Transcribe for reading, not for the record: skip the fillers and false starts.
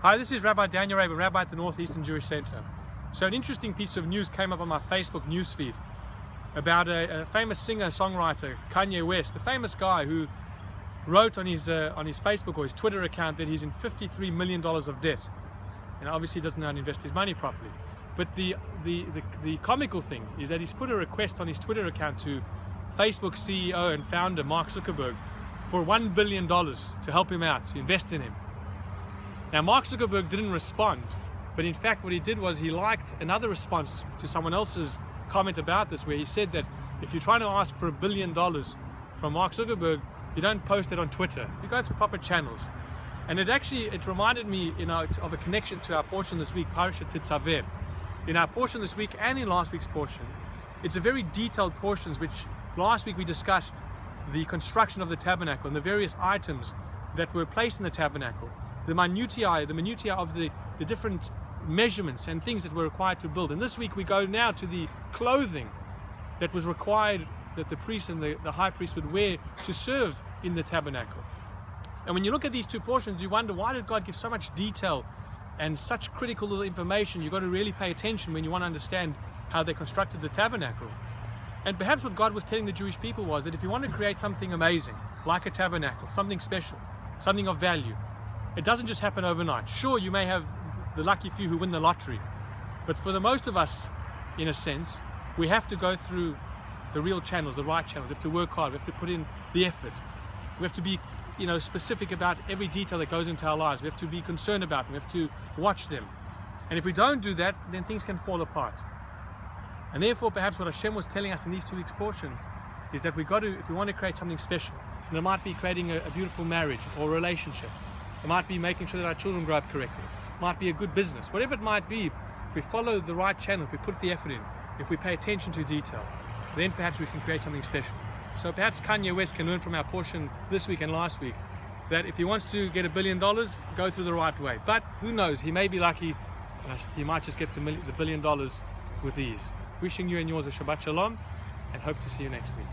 Hi, this is Rabbi Daniel Rabin, Rabbi at the Northeastern Jewish Center. So an interesting piece of news came up on my Facebook newsfeed about a famous singer-songwriter, Kanye West, a famous guy who wrote on his Facebook or his Twitter account that he's in $53 million of debt. And obviously doesn't know how to invest his money properly. But the comical thing is that he's put a request on his Twitter account to Facebook CEO and founder Mark Zuckerberg for $1 billion to help him out, to invest in him. Now Mark Zuckerberg didn't respond, but in fact what he did was he liked another response to someone else's comment about this, where he said that if you're trying to ask for $1 billion from Mark Zuckerberg, you don't post it on Twitter, you go through proper channels. And it reminded me of a connection to our portion this week, Parashat Tetzaveh. In our portion this week and in last week's portion, it's a very detailed portions, which last week we discussed the construction of the tabernacle and the various items that were placed in the tabernacle, the minutiae of the different measurements and things that were required to build. And this week we go now to the clothing that was required, that the priest and the high priest would wear to serve in the tabernacle. And when you look at these two portions, you wonder, why did God give so much detail and such critical little information? You've got to really pay attention when you want to understand how they constructed the tabernacle. And perhaps what God was telling the Jewish people was that if you want to create something amazing, like a tabernacle, something special, something of value, it doesn't just happen overnight. Sure, you may have the lucky few who win the lottery, but for the most of us, in a sense, we have to go through the real channels, the right channels. We have to work hard, we have to put in the effort. We have to be specific about every detail that goes into our lives. We have to be concerned about them. We have to watch them. And if we don't do that, then things can fall apart. And therefore, perhaps what Hashem was telling us in these 2 weeks portion is that if we want to create something special, and it might be creating a beautiful marriage or relationship, it might be making sure that our children grow up correctly, it might be a good business, whatever it might be, if we follow the right channel, if we put the effort in, if we pay attention to detail, then perhaps we can create something special. So perhaps Kanye West can learn from our portion this week and last week that if he wants to get $1 billion, go through the right way. But who knows, he may be lucky, he might just get the $1 billion with ease. Wishing you and yours a Shabbat Shalom, and hope to see you next week.